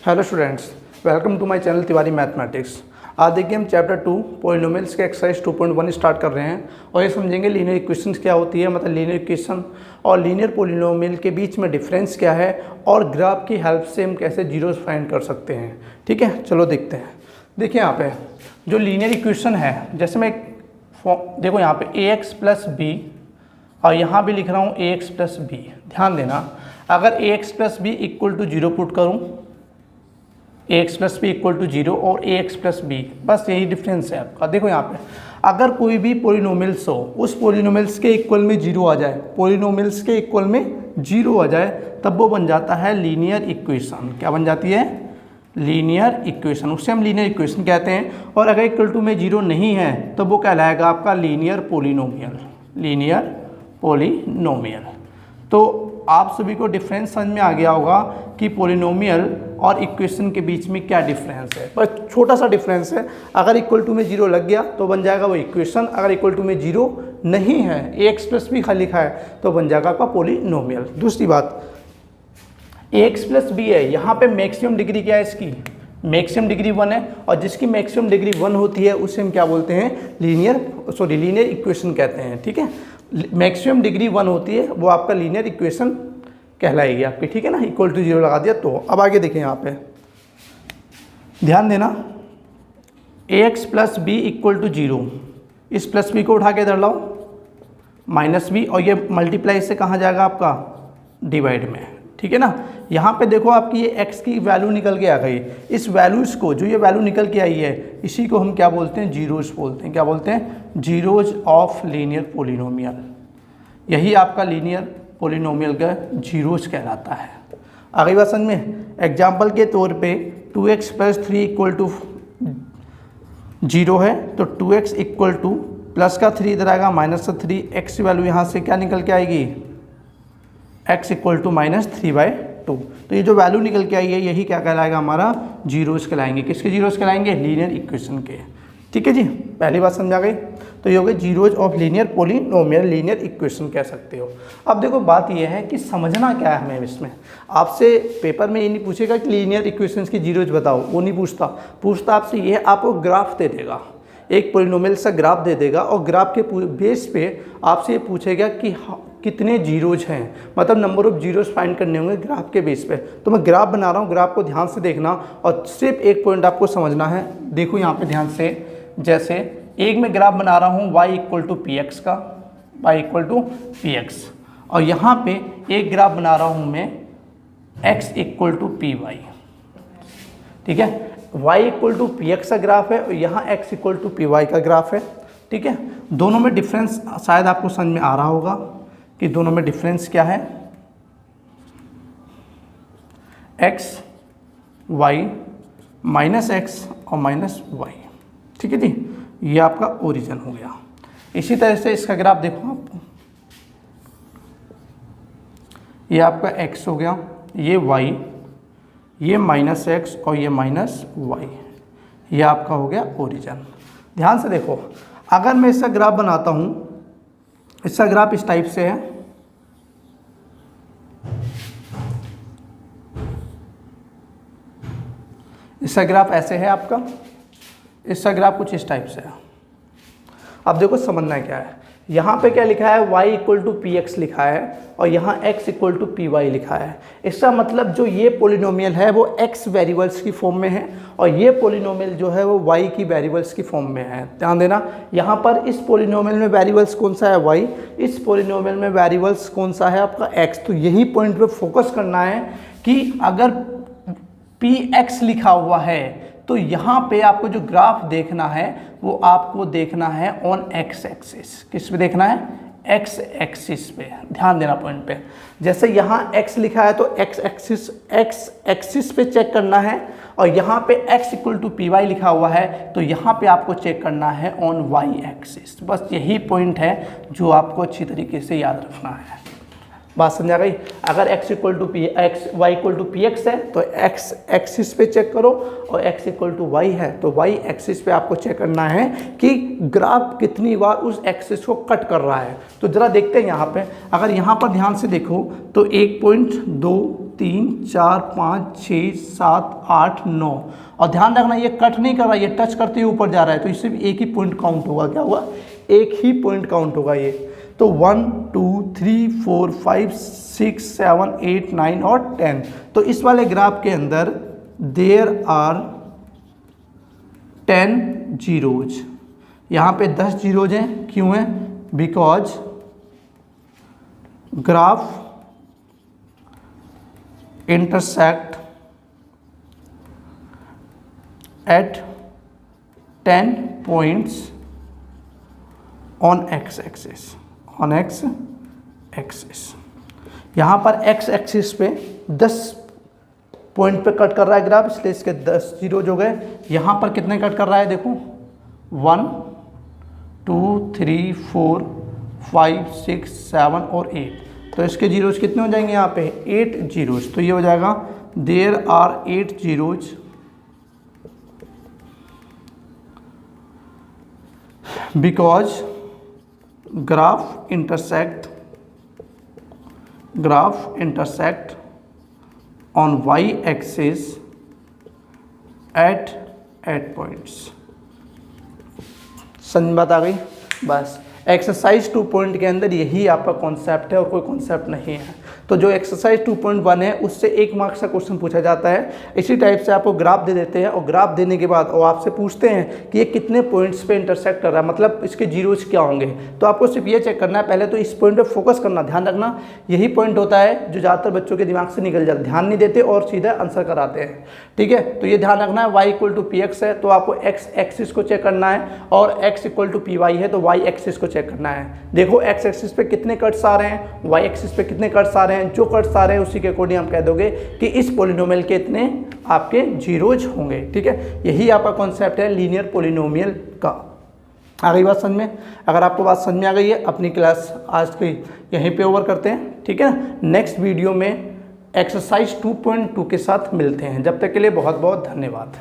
Hello students, welcome to my channel Tiwari mathematics. आज देखिए हम चैप्टर 2 पॉलिनोमियल्स के एक्सरसाइज 2.1 स्टार्ट कर रहे हैं और ये समझेंगे लीनियर इक्वेशंस क्या होती है, मतलब लीनियर इक्वेशन और लीनियर पॉलिनोमियल के बीच में डिफरेंस क्या है और ग्राफ की हेल्प से हम कैसे जीरोस फाइंड कर सकते हैं। ठीक है, चलो देखते हैं। देखिए यहाँ पे जो लीनियर इक्वेशन है, जैसे मैं देखो यहाँ पे ax प्लस बी और यहाँ भी लिख रहा हूँ ax प्लस बी। ध्यान देना, अगर ax plus B equal to 0 put करूँ, ax plus B equal to 0 और ax प्लस बी, बस यही डिफरेंस है आपका। देखो यहाँ पे अगर कोई भी पोलिनोमियल्स हो, उस पोलिनोमियल्स के इक्वल में 0 आ जाए, पोलिनोमियल्स के इक्वल में 0 आ जाए, तब वो बन जाता है लीनियर इक्वेशन। क्या बन जाती है? Linear equation. उससे हम लीनियर इक्वेशन कहते हैं। और अगर इक्वल टू में 0 नहीं है तो वो कहलाएगा आपका लीनियर पोलिनोमियल। Linear polynomial. तो आप सभी को डिफरेंस समझ में आ गया होगा कि पोलिनोमियल और इक्वेशन के बीच में क्या डिफरेंस है। बस छोटा सा डिफरेंस है, अगर इक्वल टू में 0 लग गया तो बन जाएगा वो इक्वेशन, अगर इक्वल टू में 0 नहीं है, ax प्लस बी खाली लिखा है, तो बन जाएगा आपका पोलिनोमियल। दूसरी बात, ax प्लस बी है, यहाँ पे मैक्सिमम डिग्री क्या है इसकी? मैक्सिमम डिग्री 1 है, और जिसकी मैक्सिमम डिग्री 1 होती है उसे हम क्या बोलते हैं? लीनियर इक्वेशन कहते हैं। ठीक है, मैक्सिमम डिग्री 1 होती है वो आपका लीनियर इक्वेशन कहलाएगी आपकी। ठीक है ना, इक्वल टू 0 लगा दिया। तो अब आगे देखें, यहाँ पे ध्यान देना, ax plus B equal to 0, इस प्लस बी को उठा के इधर लाओ, माइनस बी, और ये मल्टीप्लाई से कहाँ जाएगा आपका? डिवाइड में। ठीक है ना, यहाँ पे देखो आपकी ये x की वैल्यू निकल के आ गई। इस वैल्यूज़ को, जो ये वैल्यू निकल के आई है, इसी को हम क्या बोलते हैं? जीरोज बोलते हैं। क्या बोलते हैं? Zeros of linear polynomial. यही आपका लीनियर पोलिनोमियल का जीरोज कहलाता है। अगली बात समझ में, एग्जाम्पल के तौर पे 2x प्लस 3 इक्वल टू 0 है, तो 2x इक्वल टू प्लस का 3 इधर आएगा, माइनस का 3, x की वैल्यू यहाँ से क्या निकल के आएगी? x equal to -3/2। तो ये जो वैल्यू निकल के आई है, यही क्या कहलाएगा? हमारा जीरोस कहलाएंगे। किसके जीरोस कहलाएंगे? लीनियर इक्वेशन के। ठीक है जी, पहली बात समझा गई। तो ये हो गए zeros of linear polynomial, linear equation कह सकते हो। अब देखो बात ये है कि समझना क्या है हमें इसमें। आपसे पेपर में ये नहीं पूछेगा कि लीनियर इक्वेशंस की जीरोज बताओ, वो नहीं पूछता आपसे ये आपको ग्राफ दे देगा, एक पोलिनोमियल सा ग्राफ दे देगा, और ग्राफ के बेस पे आपसे ये पूछेगा कि कितने जीरोज हैं, मतलब नंबर ऑफ जीरोज फाइंड करने होंगे ग्राफ के बेस पे। तो मैं ग्राफ बना रहा हूँ, ग्राफ को ध्यान से देखना और सिर्फ एक पॉइंट आपको समझना है। देखो यहाँ पे ध्यान से, जैसे एक मैं ग्राफ बना रहा हूँ y equal to P X का, y equal to P X, और यहाँ पे एक ग्राफ बना रहा हूँ मैं x equal to P Y. ठीक है, y equal to P X का ग्राफ है और यहाँ x equal to P Y का ग्राफ है। ठीक है, दोनों में डिफरेंस शायद आपको समझ में आ रहा होगा कि दोनों में डिफरेंस क्या है। x y माइनस एक्स और माइनस वाई। ठीक है जी, ये आपका ओरिजिन हो गया। इसी तरह से इसका ग्राफ देखो आप, ये आपका x हो गया, ये y, ये माइनस एक्स और ये माइनस वाई, ये आपका हो गया ओरिजिन। ध्यान से देखो, अगर मैं इसका ग्राफ बनाता हूँ, इसका ग्राफ इस टाइप से है, इसका ग्राफ ऐसे है आपका, इसका ग्राफ कुछ इस टाइप से है। अब देखो समझना क्या है, यहाँ पे क्या लिखा है? y equal to P X लिखा है और यहाँ x equal to P Y लिखा है। इसका मतलब जो ये पोलिनोमियल है वो x वेरिएबल्स की फॉर्म में है और ये पोलिनोमियल जो है वो y की वेरिएबल्स की फॉर्म में है। ध्यान देना, यहाँ पर इस पोलिनोमियल में वेरिएबल्स कौन सा है? y, इस पोलिनोमियल में वेरिएबल्स कौन सा है? आपका x। तो यही पॉइंट पे फोकस करना है कि अगर पी एक्स लिखा हुआ है तो यहाँ पे आपको जो ग्राफ देखना है वो आपको देखना है ऑन एक्स एक्सिस। किस पे देखना है? एक्स एक्सिस पे। ध्यान देना पॉइंट पे, जैसे यहाँ x लिखा है तो एक्स एक्सिस पे चेक करना है, और यहाँ पे x equal to P Y लिखा हुआ है तो यहाँ पे आपको चेक करना है ऑन y एक्सिस। बस यही पॉइंट है जो आपको अच्छी तरीके से याद रखना है। बात समझ आ गई। अगर x equal to P X Y equal to P X है तो x एक्सिस पे चेक करो, और x इक्वल टू वाई है तो y एक्सिस पे आपको चेक करना है कि ग्राफ कितनी बार उस एक्सिस को कट कर रहा है। तो जरा देखते हैं यहाँ पे, अगर यहाँ पर ध्यान से देखो तो 1 पॉइंट 2 3 4 5 6 7 8 9, और ध्यान रखना ये कट नहीं कर रहा, ये टच करते हुए ऊपर जा रहा है, तो इससे भी एक ही पॉइंट काउंट होगा। क्या हुआ? एक ही पॉइंट काउंट होगा ये। तो 1 2 3 4 5 6 7 8 9 और 10। तो इस वाले ग्राफ के अंदर देयर आर 10 जीरोज, यहाँ पे 10 जीरोज हैं। क्यों हैं? Because graph intersect at 10 points on x axis, on x axis. यहाँ पर एक्स एक्सिस पे 10 पॉइंट पे कट कर रहा है ग्राफ, इसलिए इसके 10 जीरो हो गए। यहाँ पर कितने कट कर रहा है देखो, 1 2 3 4 5 6 7 और 8, तो इसके जीरोज कितने हो जाएंगे यहाँ पे? 8 जीरोज। तो ये हो जाएगा there are 8 zeros because graph intersect on Y axis at 8 points. समझ बात आ गई? बस एक्सरसाइज 2 के अंदर यही आपका कॉन्सेप्ट है और कोई कॉन्सेप्ट नहीं है। तो जो एक्सरसाइज 2.1 है उससे 1 मार्क्स का क्वेश्चन पूछा जाता है। इसी टाइप से आपको ग्राफ दे देते हैं, और ग्राफ देने के बाद और आपसे पूछते हैं कि ये कितने पॉइंट्स पे इंटरसेक्ट कर रहा है, मतलब इसके जीरोज क्या होंगे। तो आपको सिर्फ ये चेक करना है, पहले तो इस पॉइंट पे फोकस करना, ध्यान रखना यही पॉइंट होता है जो ज़्यादातर बच्चों के दिमाग से निकल जाता है, ध्यान नहीं देते और सीधा आंसर कराते हैं। ठीक है, तो ये ध्यान रखना है। Y equal to P X है तो आपको एक्स एक्सिस को चेक करना है, और X equal to P Y है तो वाई एक्सिस को चेक करना है। देखो एक्स एक्सिस पे कितने कट्स आ रहे हैं, वाई एक्सिस पे कितने कट्स आ रहे हैं, जो कट्स आ रहे हैं उसी के अकॉर्डिंग हम कह दोगे कि इस पॉलिनोमियल के इतने आपके जीरोज होंगे। ठीक है, यही आपका कॉन्सेप्ट है लीनियर पॉलिनोमियल का। आ गई बात समझ में? अगर आपको बात समझ में आ गई है, अपनी क्लास आज की यहीं पे ओवर करते हैं। ठीक है, नेक्स्ट वीडियो में एक्सरसाइज 2.2 के साथ मिलते हैं। जब तक के लिए बहुत बहुत धन्यवाद।